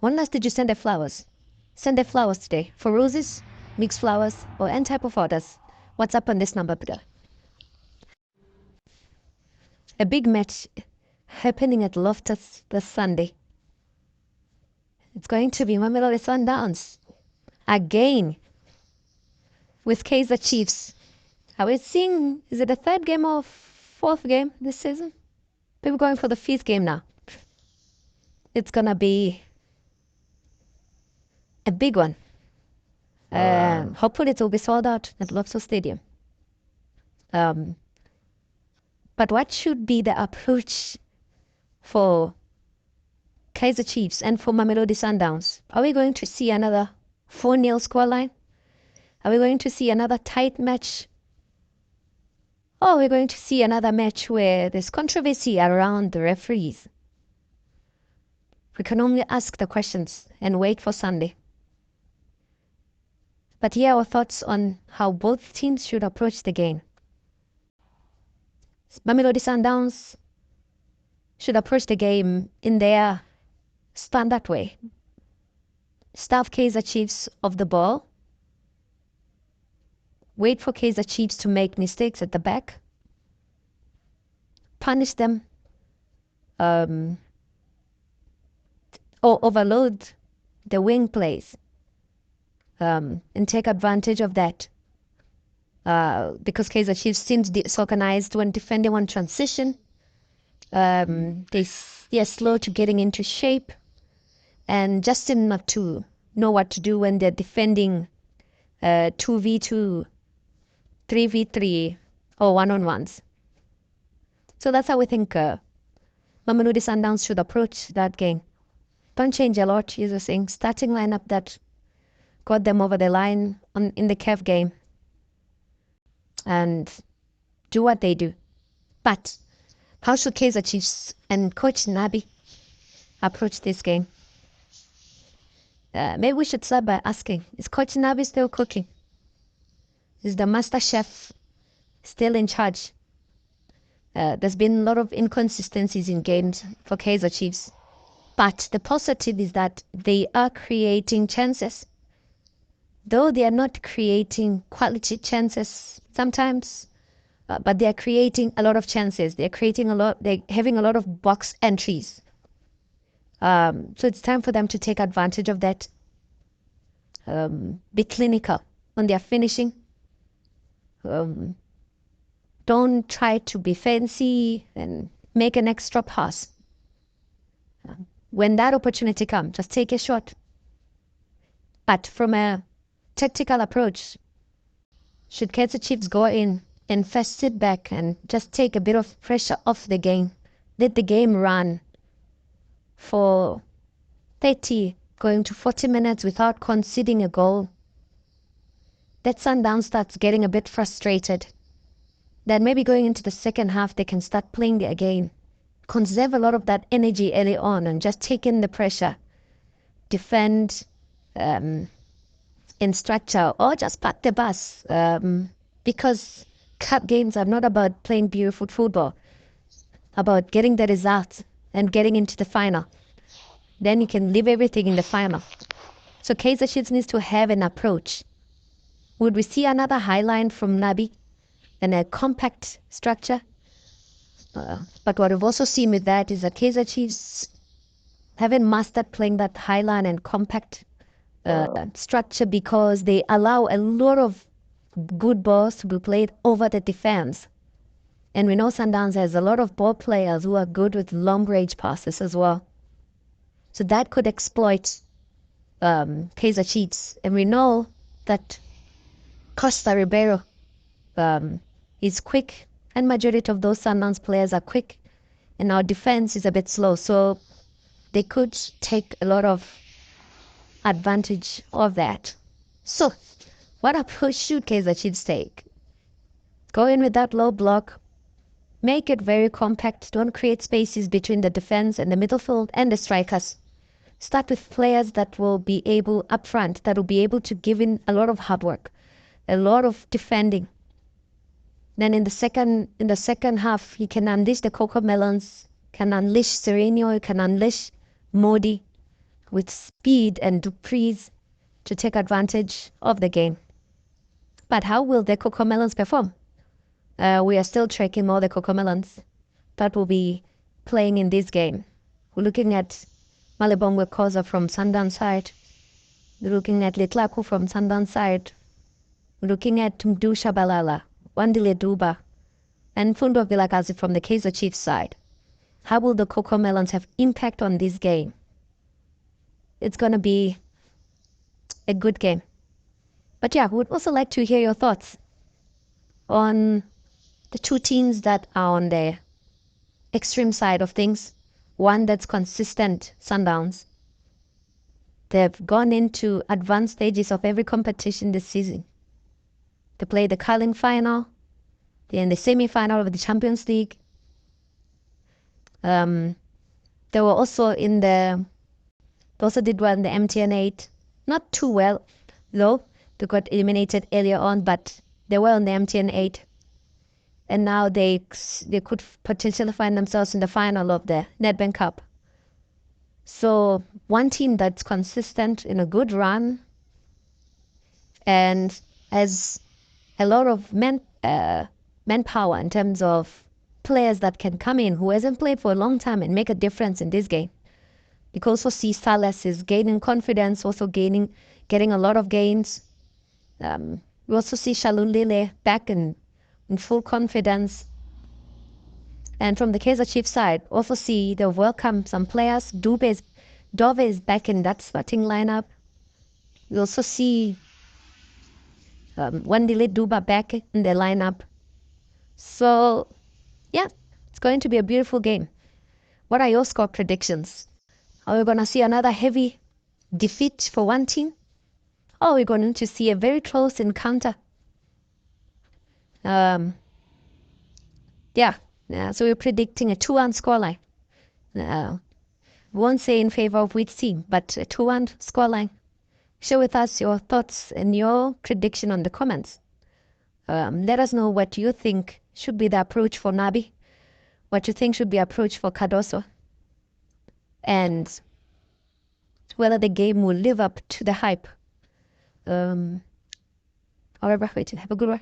When last did you send their flowers? Send their flowers today. For roses, mixed flowers, or any type of orders. What's up on this number, Peter? A big match happening at Loftus this Sunday. It's going to be Mamelodi Sundowns. Again. With Kaizer Chiefs. Are we seeing, is it the third game or fourth game this season? People going for the fifth game now. It's going to be a big one. Hopefully it will be sold out at Loftus Stadium. But what should be the approach for Kaizer Chiefs and for Mamelodi Sundowns? Are we going to see another 4-0 scoreline? Are we going to see another tight match? Or are we going to see another match where there's controversy around the referees? We can only ask the questions and wait for Sunday. But here are our thoughts on how both teams should approach the game. Mamelodi Sundowns should approach the game in their standard way. Starve Kaizer Chiefs of the ball. Wait for Kaizer Chiefs to make mistakes at the back. Punish them. Or overload the wing plays. And take advantage of that. Because Kaizer Chiefs seems disorganized when defending on transition. They're slow to getting into shape. And just enough to know what to do when they're defending 2v2, 3v3, or one-on-ones. So that's how we think Mamelodi Sundowns should approach that game. Don't change a lot, as you're saying. Starting lineup that got them over the line in the CAF game. And do what they do. But how should Kaizer Chiefs and Coach Nabi approach this game? Maybe we should start by asking, is Coach Nabi still cooking? Is the master chef still in charge? There's been a lot of inconsistencies in games for Kaizer Chiefs. But the positive is that they are creating chances. Though they are not creating quality chances sometimes, but they are creating a lot of chances. They're having a lot of box entries. So it's time for them to take advantage of that. Be clinical on their finishing. Don't try to be fancy and make an extra pass. When that opportunity comes, just take a shot. But from a tactical approach, should Kaizer Chiefs go in and first sit back and just take a bit of pressure off the game, let the game run for 30, going to 40 minutes without conceding a goal, that Sundown starts getting a bit frustrated. Then maybe going into the second half, they can start playing their game. Conserve a lot of that energy early on and just take in the pressure. Defend in structure or just park the bus. Because cup games are not about playing beautiful football. About getting the results and getting into the final. Then you can leave everything in the final. So Kaizer Chiefs needs to have an approach. Would we see another high line from Nabi and a compact structure? But what we've also seen with that is that Kaizer Chiefs haven't mastered playing that high line and compact structure because they allow a lot of good balls to be played over the defense. And we know Sundowns has a lot of ball players who are good with long range passes as well. So that could exploit Kaizer Chiefs. And we know that Costa Ribeiro is quick, and majority of those Sundowns players are quick, and our defense is a bit slow. So they could take a lot of advantage of that. So what approach should Kaizer Chiefs take? Go in with that low block. Make it very compact. Don't create spaces between the defense and the midfield and the strikers. Start with players that will be able, up front, that will be able to give in a lot of hard work, a lot of defending. Then in the second half, you can unleash the CocoMelons, can unleash Sereno, you can unleash Modi, with speed and Dupree's to take advantage of the game. But how will the CocoMelons perform? We are still tracking all the CocoMelons that will be playing in this game. We're looking at Malebongwe Khoza from Sundowns side. We're looking at Letlaku from Sundowns side. We're looking at Mdu Shabalala, Wandile Duba, and Fundo Vilakazi from the Kaizer Chiefs side. How will the CocoMelons have impact on this game? It's going to be a good game. But yeah, we'd also like to hear your thoughts on the two teams that are on the extreme side of things. One that's consistent, Sundowns. They've gone into advanced stages of every competition this season. They played the curling final. They're in the semi-final of the Champions League. They were also in the... They also did well in the MTN 8. Not too well, though. They got eliminated earlier on, but they were in the MTN 8. And now they could potentially find themselves in the final of the Nedbank Cup. So one team that's consistent in a good run and has a lot of manpower in terms of players that can come in who hasn't played for a long time and make a difference in this game. You can also see Salas is gaining confidence, also getting a lot of gains. We also see Shalulile back in full confidence. And from the Kaizer Chiefs side, also see they've welcomed some players. Dove is back in that starting lineup. We also see Wandile Duba back in the lineup. So, yeah, it's going to be a beautiful game. What are your score predictions? Are we going to see another heavy defeat for one team? Or are we going to see a very close encounter? Yeah, so we're predicting a 2-1 scoreline. Won't say in favor of which team, but a 2-1 scoreline. Share with us your thoughts and your prediction on the comments. Let us know what you think should be the approach for Nabi, what you think should be approach for Cardoso, and whether the game will live up to the hype. All right, have a good one.